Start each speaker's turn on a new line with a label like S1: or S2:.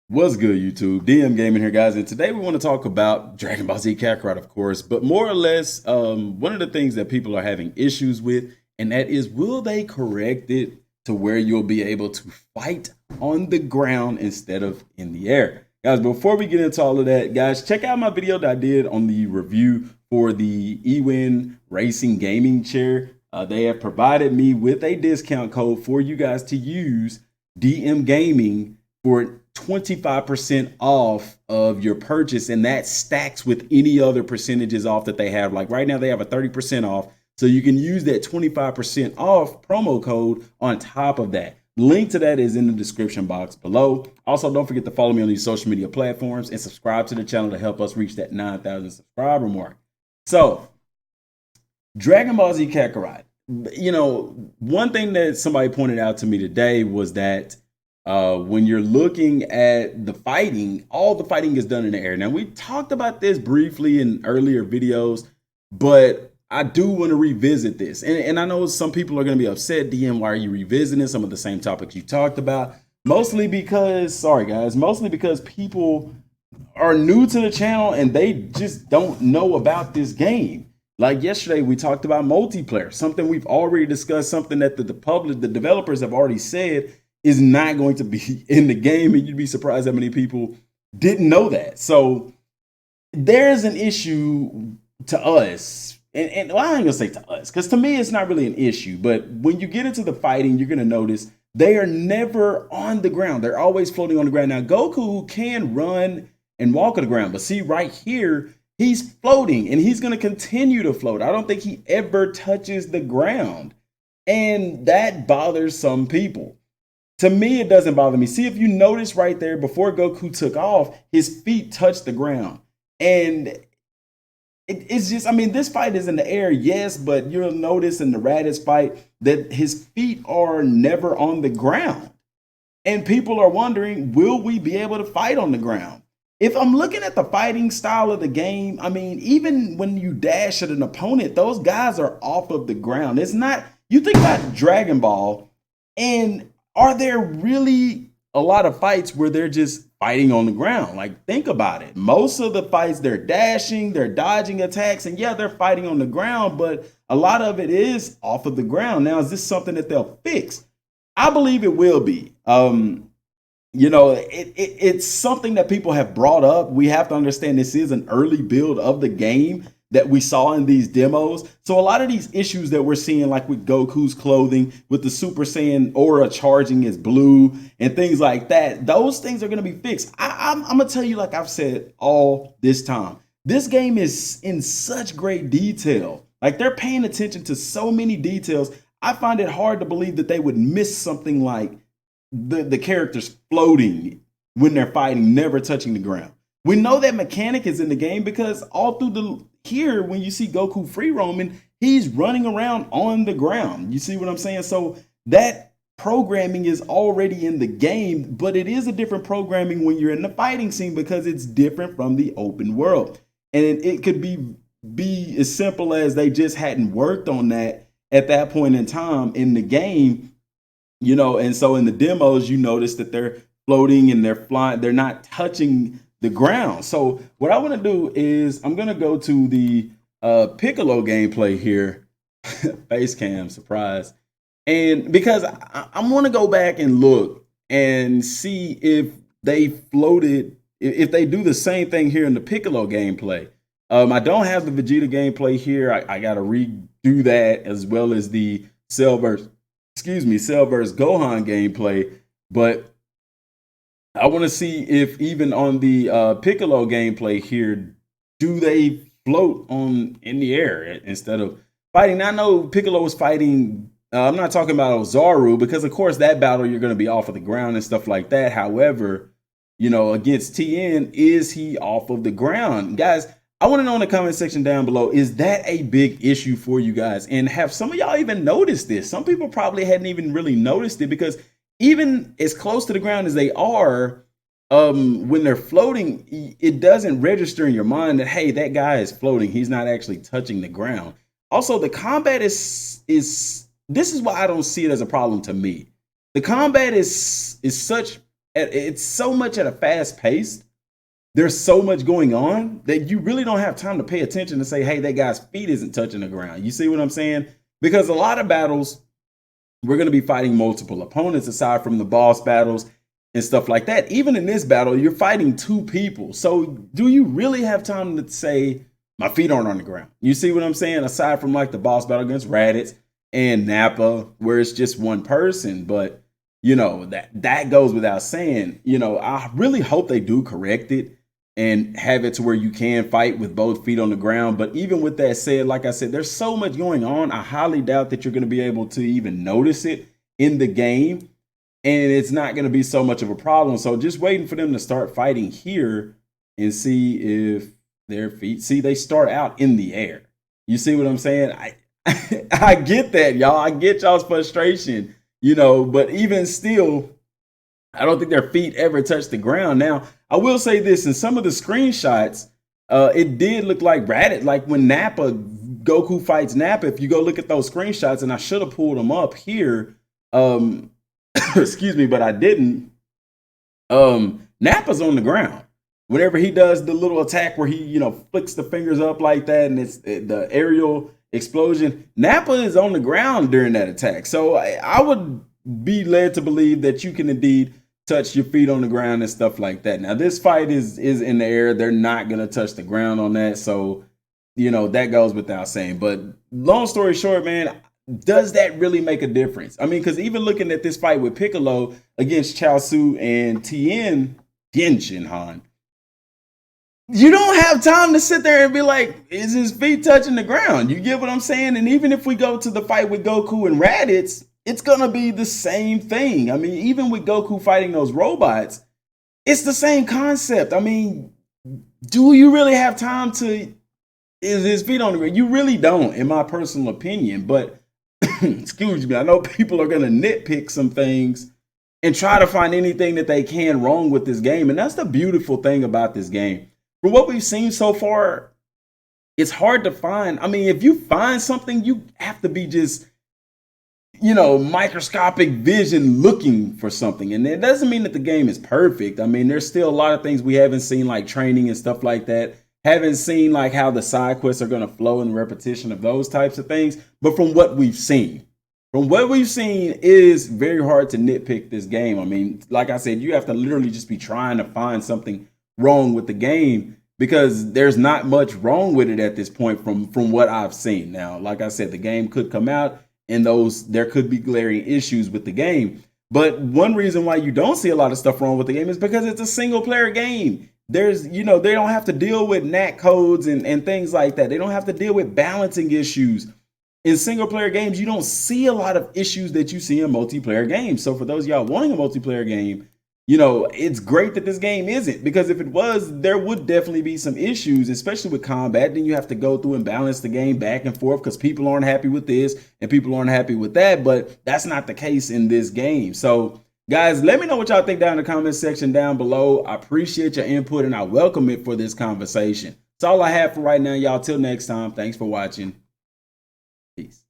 S1: What's good, YouTube? Dmgaming here, guys, and today we want to talk about Dragon Ball Z Kakarot, of course, but more or less, one of the things that people are having issues with, and that is, will they correct it to where you'll be able to fight on the ground instead of in the air? Guys, before we get into all of that, guys, check out my video that I did on the review for the Ewin Racing Gaming Chair. They have provided me with a discount code for you guys to use, Dmgaming, for 25% off of your purchase, and that stacks with any other percentages off that they have. Like right now they have a 30% off, so you can use that 25% off promo code on top of that. Link to that is in the description box below. Also, don't forget to follow me on these social media platforms and subscribe to the channel to help us reach that 9,000 subscriber mark. So Dragon Ball Z Kakarot, one thing that somebody pointed out to me today was that when you're looking at the fighting, all the fighting is done in the air. Now, we talked about this briefly in earlier videos, but I do want to revisit this. And I know some people are going to be upset, DM, why are you revisiting some of the same topics you talked about? Mostly because, sorry guys, mostly because people are new to the channel and they just don't know about this game. Like yesterday, we talked about multiplayer, something we've already discussed, something that the developers have already said is not going to be in the game, and you'd be surprised how many people didn't know that. So there's an issue to us, and well, I ain't gonna say to us, because to me it's not really an issue, but when you get into the fighting, you're gonna notice they are never on the ground. They're always floating on the ground. Now, Goku can run and walk on the ground, but see right here, he's floating, and he's gonna continue to float. I don't think he ever touches the ground, and that bothers some people. To me, it doesn't bother me. See, if you notice right there, before Goku took off, his feet touched the ground. And it's just, I mean, this fight is in the air, yes, but you'll notice in the Raditz fight that his feet are never on the ground. And people are wondering, will we be able to fight on the ground? If I'm looking at the fighting style of the game, I mean, even when you dash at an opponent, those guys are off of the ground. It's not, you think about Dragon Ball, and are there really a lot of fights where they're just fighting on the ground? Like, think about it. Most of the fights, they're dashing, they're dodging attacks, and yeah, they're fighting on the ground, but a lot of it is off of the ground. Now, is this something that they'll fix? I believe it will be. It's something that people have brought up. We have to understand this is an early build of the game that we saw in these demos. So a lot of these issues that we're seeing, like with Goku's clothing, with the Super Saiyan aura charging his blue and things like that, those things are going to be fixed. I'm going to tell you, like I've said all this time, this game is in such great detail. Like, they're paying attention to so many details. I find it hard to believe that they would miss something like the characters floating when they're fighting, never touching the ground. We know that mechanic is in the game because all through here, when you see Goku free roaming, he's running around on the ground. You see what I'm saying? So that programming is already in the game, but it is a different programming when you're in the fighting scene because it's different from the open world. And it could be as simple as they just hadn't worked on that at that point in time in the game, and so in the demos, you notice that they're floating and they're flying, they're not touching the ground. So what I want to do is I'm going to go to the Piccolo gameplay here. Face cam, surprise. And because I want to go back and look and see if they floated, if they do the same thing here in the Piccolo gameplay. I don't have the Vegeta gameplay here. I got to redo that, as well as the Cell versus Gohan gameplay. But I want to see if even on the Piccolo gameplay here, do they float in the air instead of fighting? Now, I know Piccolo was fighting. I'm not talking about Ozaru, because of course that battle you're going to be off of the ground and stuff like that. However, against TN, is he off of the ground? Guys, I want to know in the comment section down below, is that a big issue for you guys? And have some of y'all even noticed this? Some people probably hadn't even really noticed it, because even as close to the ground as they are, when they're floating, it doesn't register in your mind that, hey, that guy is floating. He's not actually touching the ground. Also, the combat is this is why I don't see it as a problem to me. The combat is such it's so much at a fast pace. There's so much going on that you really don't have time to pay attention to say, hey, that guy's feet isn't touching the ground. You see what I'm saying? Because a lot of battles, we're going to be fighting multiple opponents aside from the boss battles and stuff like that. Even in this battle, you're fighting two people. So do you really have time to say, my feet aren't on the ground? You see what I'm saying? Aside from like the boss battle against Raditz and Nappa, where it's just one person. But, you know, that goes without saying. You know, I really hope they do correct it and have it to where you can fight with both feet on the ground. But even with that said, like I said, there's so much going on. I highly doubt that you're going to be able to even notice it in the game. And it's not going to be so much of a problem. So just waiting for them to start fighting here and see if their feet, see, they start out in the air. You see what I'm saying? I get that, y'all. I get y'all's frustration, you know, but even still, I don't think their feet ever touch the ground. Now, I will say this, in some of the screenshots, it did look like Raditz, like when Nappa, Goku fights Nappa, if you go look at those screenshots, and I should have pulled them up here, excuse me, but I didn't. Nappa's on the ground. Whenever he does the little attack where he, you know, flicks the fingers up like that and it's the aerial explosion, Nappa is on the ground during that attack. So I would be led to believe that you can indeed touch your feet on the ground and stuff like that. Now, this fight is in the air. They're not going to touch the ground on that. So, you know, that goes without saying. But long story short, man, does that really make a difference? I mean, because even looking at this fight with Piccolo against Chaozu and Genshin Han, you don't have time to sit there and be like, is his feet touching the ground? You get what I'm saying? And even if we go to the fight with Goku and Raditz, it's going to be the same thing. I mean, even with Goku fighting those robots, it's the same concept. I mean, do you really have time to, is his feet on the ground? You really don't, in my personal opinion. But, excuse me, I know people are going to nitpick some things and try to find anything that they can wrong with this game. And that's the beautiful thing about this game. From what we've seen so far, it's hard to find. I mean, if you find something, you have to be just, you know, microscopic vision looking for something. And it doesn't mean that the game is perfect. I mean, there's still a lot of things we haven't seen, like training and stuff like that. Haven't seen like how the side quests are going to flow and repetition of those types of things. But from what we've seen, it is very hard to nitpick this game. I mean, like I said, you have to literally just be trying to find something wrong with the game, because there's not much wrong with it at this point from what I've seen. Now, like I said, the game could come out and there could be glaring issues with the game. But one reason why you don't see a lot of stuff wrong with the game is because it's a single player game. There's, you know, they don't have to deal with NAT codes and things like that. They don't have to deal with balancing issues. In single player games, you don't see a lot of issues that you see in multiplayer games. So for those of y'all wanting a multiplayer game, you know, it's great that this game isn't, because if it was, there would definitely be some issues, especially with combat. Then you have to go through and balance the game back and forth because people aren't happy with this and people aren't happy with that. But that's not the case in this game. So, guys, let me know what y'all think down in the comment section down below. I appreciate your input and I welcome it for this conversation. That's all I have for right now, y'all. Till next time, thanks for watching. Peace.